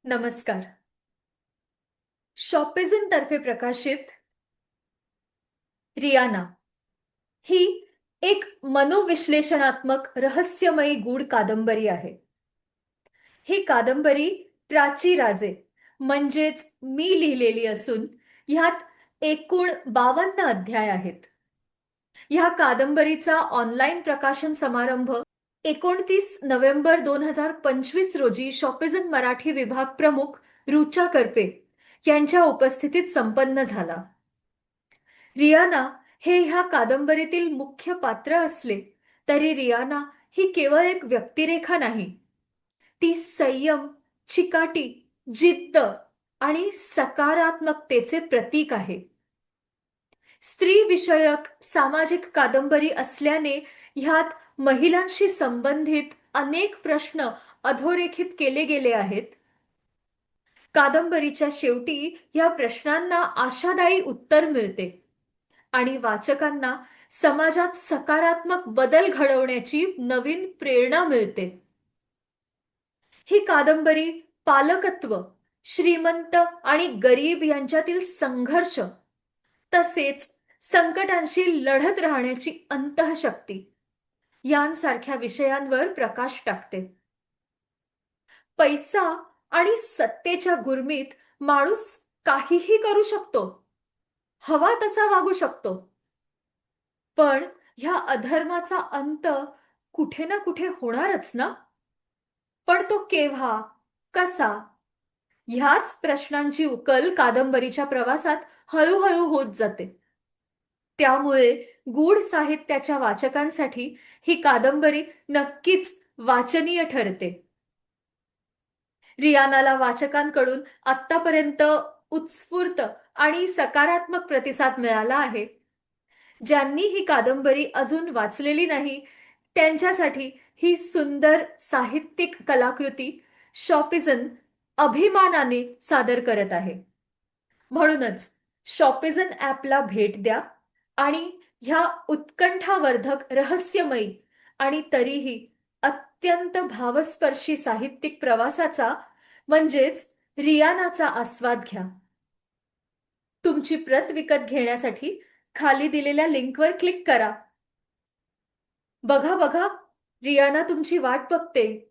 नमस्कार. शॉपेझन तर्फे प्रकाशित रियाना ही एक मनोविश्लेषणात्मक रहस्यमयी गूढ कादंबरी आहे. ही कादंबरी प्राची राजे म्हणजेच मी लिहिलेली असून ह्यात एकूण 52 अध्याय आहेत. ह्या कादंबरीचा ऑनलाईन प्रकाशन समारंभ 29 नोव्हेंबर 2025 रोजी शॉपेझन मराठी विभाग प्रमुख रुचा करपे यांच्या उपस्थितीत संपन्न झाला. रियाना हे ह्या कादंबरीतील मुख्य पात्र असले तरी रियाना ही केवळ एक व्यक्तिरेखा नाही. ती संयम, चिकाटी, जिद्द आणि सकारात्मकतेचे प्रतीक आहे. स्त्रीविषयक सामाजिक कादंबरी असल्याने ह्यात महिलांशी संबंधित अनेक प्रश्न अधोरेखित केले गेले आहेत. कादंबरीच्या शेवटी या प्रश्नांना आशादायी उत्तर मिळते आणि वाचकांना समाजात सकारात्मक बदल घडवण्याची नवीन प्रेरणा मिळते. ही कादंबरी पालकत्व, श्रीमंत आणि गरीब यांच्यातील संघर्ष तसेच संकटांशी लढत राहण्याची अंतःशक्ती यांसारख्या विषयांवर प्रकाश टाकते. पैसा आणि सत्तेच्या गुरमीत माणूस काहीही करू शकतो, हवा तसा वागू शकतो. पण ह्या अधर्माचा अंत कुठे ना कुठे होणारच ना? पण तो केव्हा, कसा? ह्याच प्रश्नांची उकल कादंबरीच्या प्रवासात हळूहळू होत जाते. त्यामुळे गूढ साहित्याच्या वाचकांसाठी ही कादंबरी नक्कीच वाचनीय ठरते. रियानाला वाचकांकडून आत्तापर्यंत उत्स्फूर्त आणि सकारात्मक प्रतिसाद मिळाला आहे. ज्यांनी ही कादंबरी अजून वाचलेली नाही त्यांच्यासाठी ही सुंदर साहित्यिक कलाकृती शॉपेझन अभिमानाने सादर करत आहे. म्हणूनच शॉपेझन ॲपला भेट द्या आणि ह्या उत्कंठावर्धक, रहस्यमयी आणि तरीही अत्यंत भावस्पर्शी साहित्यिक प्रवासाचा म्हणजेच रियानाचा आस्वाद घ्या. तुमची प्रत विकत घेण्यासाठी खाली दिलेल्या लिंकवर क्लिक करा. बघा बघा, रियाना तुमची वाट बघते.